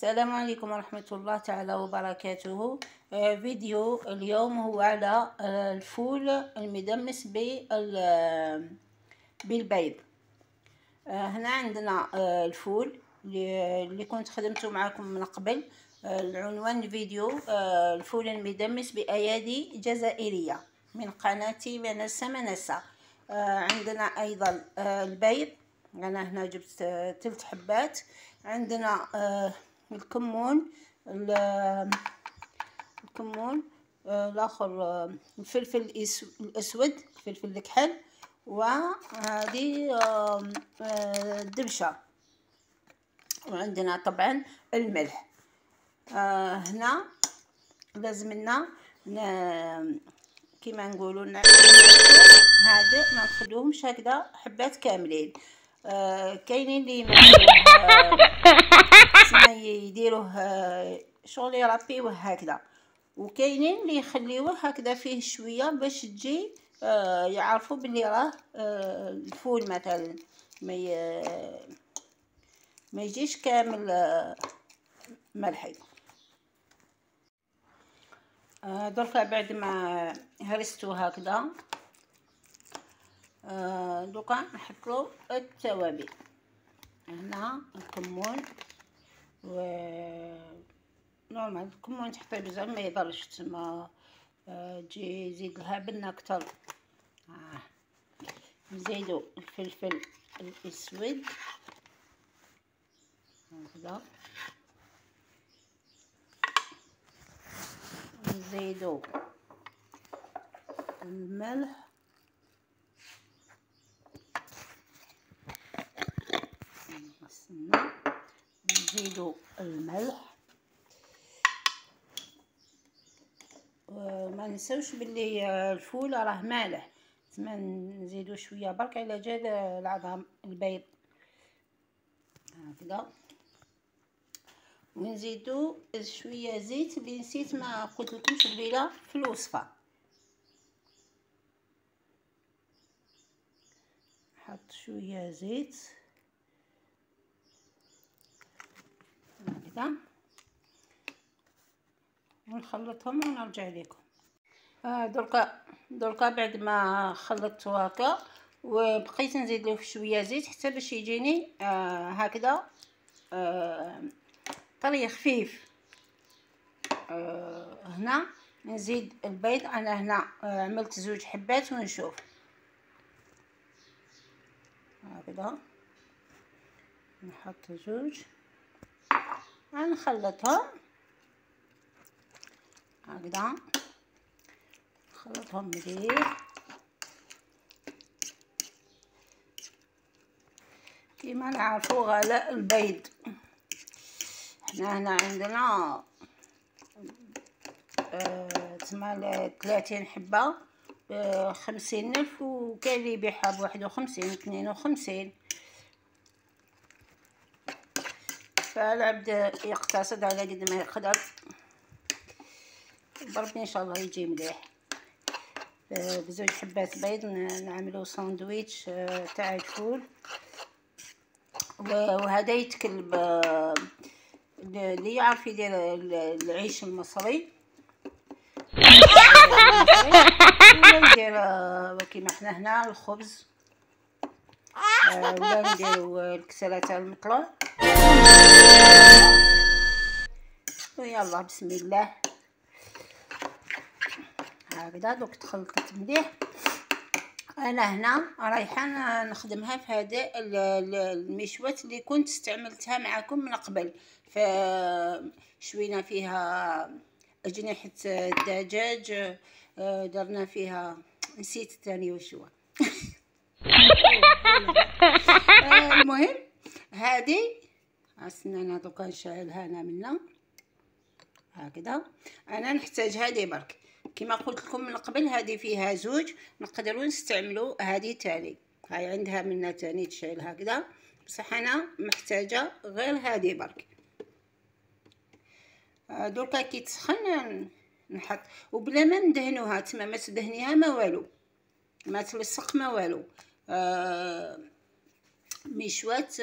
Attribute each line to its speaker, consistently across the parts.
Speaker 1: السلام عليكم ورحمة الله تعالى وبركاته. فيديو اليوم هو على الفول المدمس بالبيض. هنا عندنا الفول اللي كنت خدمته معكم من قبل. العنوان الفيديو الفول المدمس بأيادي جزائرية من قناة منسة. عندنا أيضا البيض، أنا هنا جبت 3 حبات. عندنا الكمون الاخر الفلفل الاسود، الفلفل الكحل، وهذه الدبشه. وعندنا طبعا الملح. هنا لازم لنا كيما نقولوا هذا ما نخلوهمش هكذا حبات كاملين. كاينين اللي يديروه شغل يربيوه هكذا، وكاينين اللي يخليوه هكذا فيه شويه باش تجي يعرفوا باللي راه الفول مثلا ما يجيش كامل ملحي. دركا بعد ما هرستو هكذا دوكا نحطلو التوابل. هنا الكمون، و نورمال الكمون تحطيه بزاف ما يضرش تما تجي يزيد لها بنه اكثر. نزيدو الفلفل الاسود هكذا، نزيدو الملح، نزيدو الملح، وما نساوش باللي الفول راه مالح، تما نزيدو شويه برك على جال العظام البيض هكذا. ونزيدو شويه زيت اللي نسيت ما قلت لكمش قبيله في الوصفه. نحط شويه زيت هكذا ونخلطهم ونرجع لكم. دركا بعد ما خلطت هكا وبقيت نزيد له شويه زيت حتى باش يجيني هكذا طري خفيف. هنا نزيد البيض. انا هنا عملت 2 حبات ونشوف هكذا، نحط 2 نخلطهم هكذا، نخلطهم مليح كيما نعرفوا غلاء البيض. احنا هنا عندنا تما 30 حبه ب50,000، وكاين اللي يبيعها ب51 52. فالعبد يقتصد على قد ما يقدر، بربي ان شاء الله يجي مليح. ب2 حبات بيض نعملو ساندويتش تاع الفول. وهذا يتكل اللي يعرف يدير العيش المصري ولا يدير كيما حنا هنا الخبز، ولا نديرو الكسالة تاع المطلوع. ويلا بسم الله هكذا. دوك تخلطت مليح. انا هنا رايحه نخدمها في هذا المشوات اللي كنت استعملتها معكم من قبل. فشوينا فيها اجنحه الدجاج، درنا فيها نسيت الثاني وشو المهم هذه انا دوكا نشعلها انا منا هكذا. انا نحتاج هذه برك كما قلت لكم من قبل. هذه فيها 2 نقدروا نستعملوا هذه تاني. هاي عندها منا تاني تشعل هكذا، بصح انا محتاجه غير هذه برك. دركا كي تسخن نحط، وبلا ما ندهنوها تما، ما تدهنيها ما والو، ما تلصق ما والو. مشوات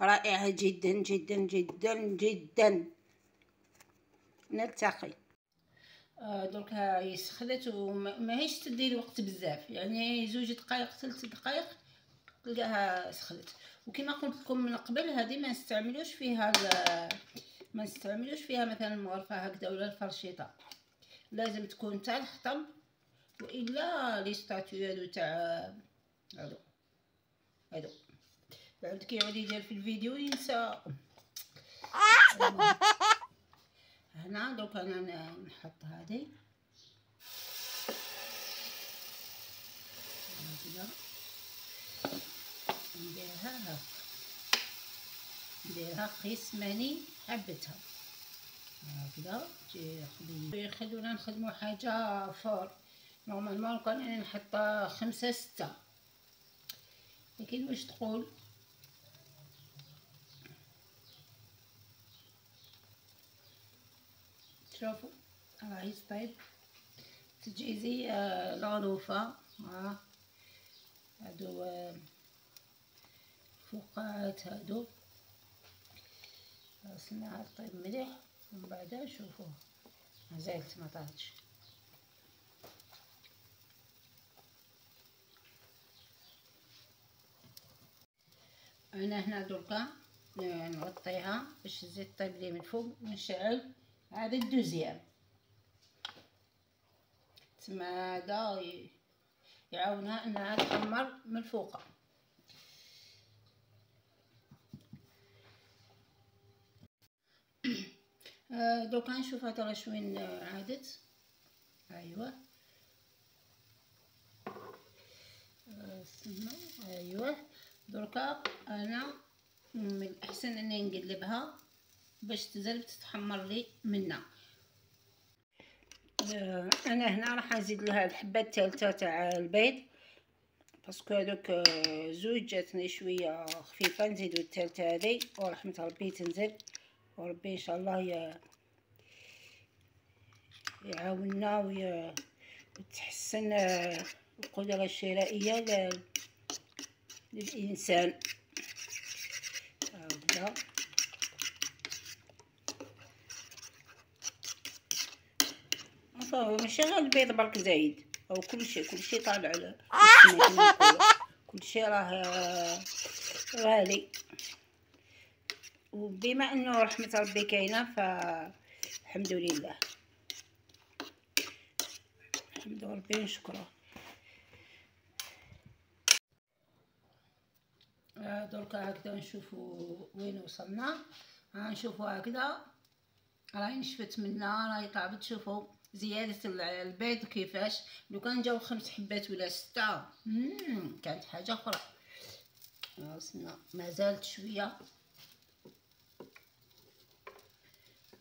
Speaker 1: رائعة جدا جدا جدا جدا. نلتقي. درك هاهي سخنت وماهيش تدير وقت بزاف، يعني 2 دقائق 3 دقائق تلقاها سخنت. وكما قلت لكم من قبل، هذه ما نستعملوش فيها مثلا المغرفه هكذا ولا الفرشيطه، لازم تكون تاع الحطب، والا لي ستاتيو هادو تاع هادو بعد كيعود يدير في الفيديو ينسى. هنا دوك انا نحط هذه هكذا، نديرها قيس ماني حبتها هكذا تجي خبيزه. يخلونا نخدموا حاجه فور، نورمالمون كان انا نحط 5 6، لكن واش تقول. شوفوا راهي طيب، تجي زي الغلوفه. هادو فوقات هادو خاصنا طيب مليح، ومن بعد شوفوا مازالت ما طابتش. انا هنا دركا نغطيها باش الزيت طيب لي من فوق، ونشعل هذا الدوزيام. تما هذا يعاونها انها تحمر من الفوق. دوكا نشوف هذا شوين عادت. ايوه ايوه. دركا انا من الاحسن اني نقلبها باش تزال تتحمر لي منا. انا هنا راح نزيد لها الحبه الثالثه تاع البيض، باسكو هذوك 2 جاتني شويه خفيفه، نزيدو الثالثه هذه ورحمه ربي تنزل، وربي ان شاء الله يعاوننا وتحسن القدره الشرائيه للانسان. هكذا ماشي غير البيض برك زايد، او كلشي طالع على كلشي راه غالي. وبما انه رحمه ربي كاينه فالحمد لله، الحمد ربي نشكره. دركا هكذا نشوفوا وين وصلنا. نشوفوا هكذا راهي نشفت منا، راهي طابت. شوفوا زياده البيض كيفاش، لو كان جاو 5 حبات ولا 6 كانت حاجه اخرى. مازالت شويه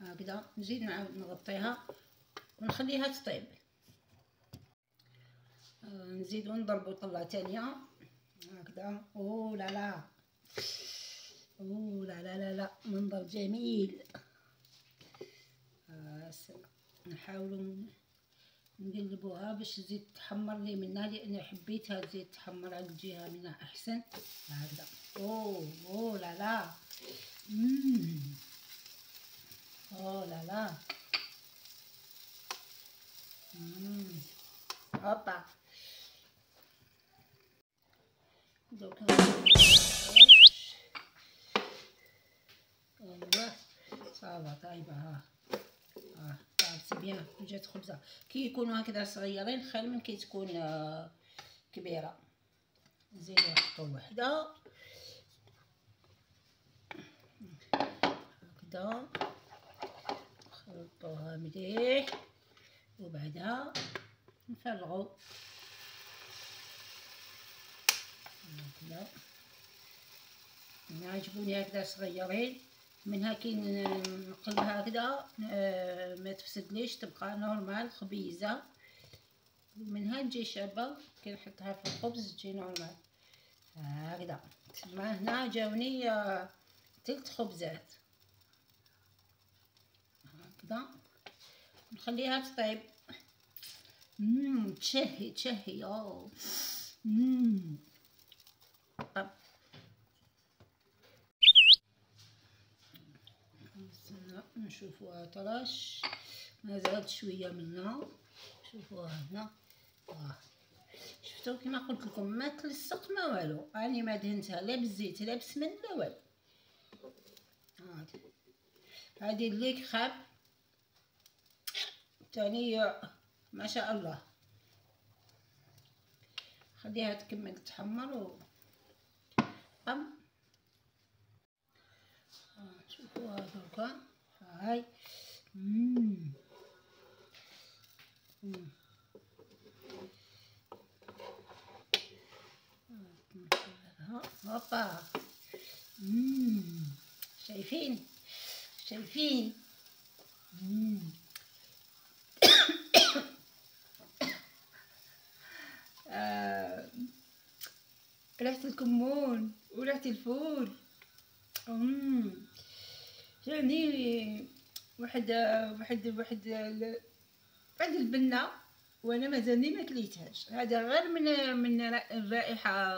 Speaker 1: هكذا، نزيد نعاود نغطيها ونخليها تطيب. نزيدو نضربو طله تانية هكذا. او لا لا، او لا لا لا لا، منظر جميل. نحاولوا نقلبوها باش تزيد تحمر لي منها، لان حبيتها تزيد تحمر على الجهه منها احسن هكذا. او لا لا، او لا لا، هوبا. دوكا ايوا صافا طايبه. ها طابت بيان وجات خبزه. كي يكونوا هكذا صغيرين خير من كي تكون كبيره. نزيدو نحطو وحده هكذا، نخلطوها مليح، وبعدها نفرغو هكذا. عجبوني هكذا صغيرين، منها كي نقلبها هكذا ما تفسدليش، تبقى نورمال خبيزه. منها تجي شابه كي نحطها في الخبز تجي نورمال هكذا. تما هنا جاوني 3 خبزات هكذا. نخليها تطيب. تشهي او طب نشوفوها طرش، مازال شويه منها. شوفوها هنا، شفتو كيما قلت لكم ما تلصق ما والو. راني ما دهنتها لا بالزيت لا بسمن لا والو. هادي اللي خاب تاني ما شاء الله. خليها تكمل تحمر و شوفوها دركا هاي. هوبا. شايفين شايفين. ريحة الكمون وريحة الفول. يعني واحد البنة وانا مازالني ما كليتهاش. هذا غير من الرائحة،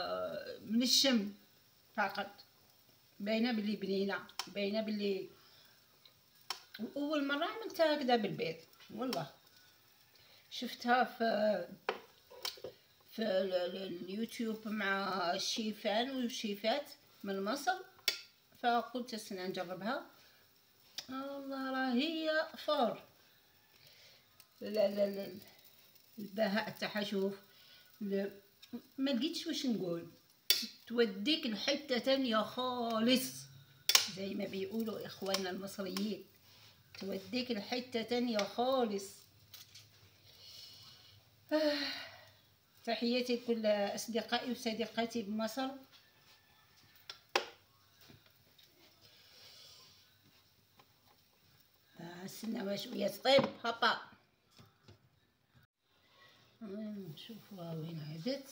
Speaker 1: من الشم فقط باينه بلي بنينه، باينه بلي اول مره عملتها هكذا بالبيض. والله شفتها في اليوتيوب مع الشيفان والشيفات من مصر، فقلت سنا نجربها. والله راهي فور. لا البهاء تاعها شوف، ما لقيتش واش نقول. توديك لحته تانية خالص زي ما بيقولوا اخواننا المصريين، توديك لحته تانية خالص. تحياتي لكل اصدقائي وصديقاتي بمصر. استناو شويه طيب. هابا نشوفوها وين عادت.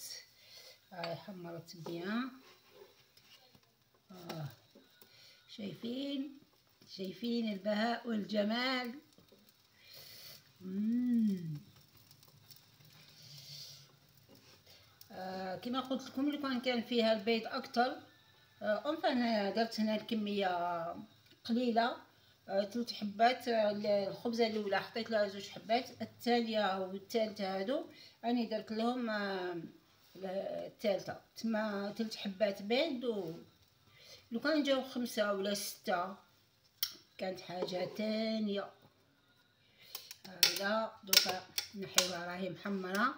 Speaker 1: هاي حمرت بيان. شايفين البهاء والجمال. كما قلت لكم لو كان فيها البيض اكثر. انا درت هنا الكميه قليله، 3 حبات. الخبزه الاولى حطيت لها 2 حبات، الثانيه والثالثه هادو راني درت لهم الثالثه تما 3 حبات بيض. لو كان جاو 5 ولا 6 كانت حاجه تانية. هذا دوكا نحيوها راهي محمره.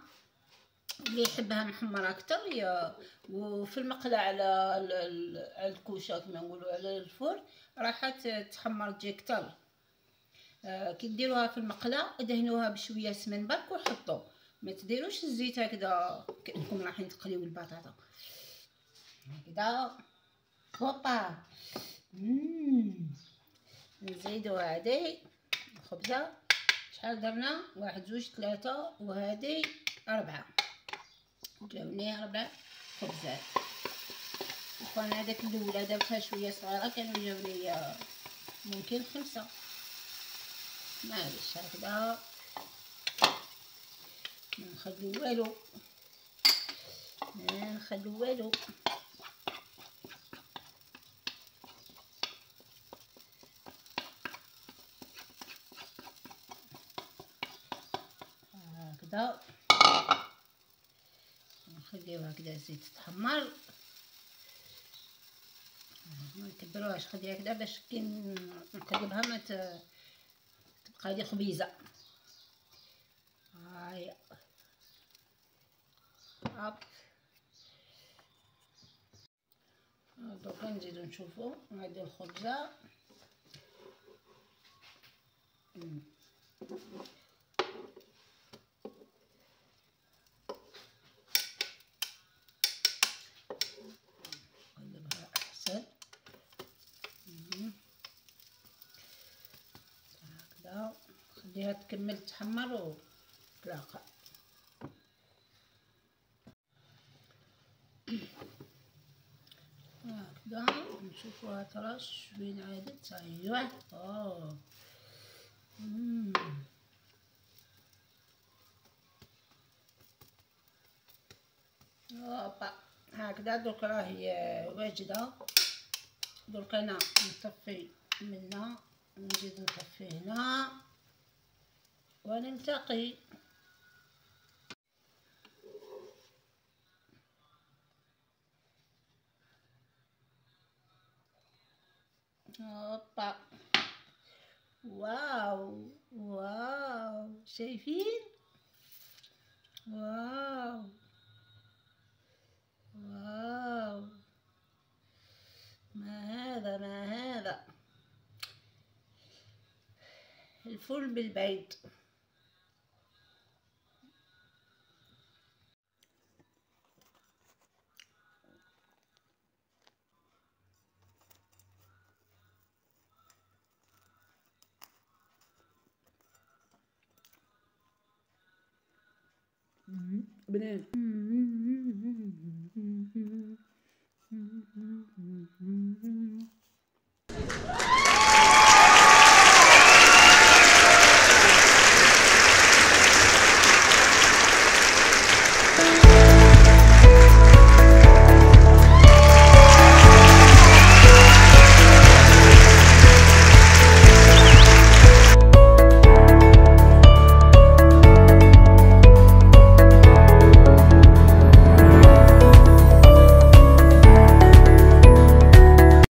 Speaker 1: اللي يحبها محمره اكثر وفي المقله على الكوشه كما نقولوا على الفرن راح تحمر تجي اكثر. كي ديروها في المقله دهنوها بشويه سمن برك وحطوا، ما تديروش الزيت هكذا كانكم رايحين تقليو البطاطا هكذا. هوبا. نزيدو هادي الخبزه. شحال درنا؟ 1 2 3 وهادي 4. جاوني 4 خبزات. وكان هذاك الاولى درتها شويه صغيره كانوا جاوني ممكن 5. معليش هكذا ما نخلو والو، ما نخلو والو. هكذا نخليوها هكذا الزيت تحمر. ما نكبروهاش، خليها هكذا باش كي نقلبها ما تبقى لي خبيزه. هاي هاب. دوكا نزيدو نشوفو هادي الخبزه. نقلبها احسن هكذا. خليها تكمل تحمر وتلاقى. هكذا نشوفوها طرش وين عادت. ايوا هوبا هكذا. دوك راهي واجده. درك انا نطفي منها نزيد نطفي هنا ونلتقي. هوبا، واو واو، شايفين؟ واو واو، ما هذا ما هذا، الفول بالبيض. بنان.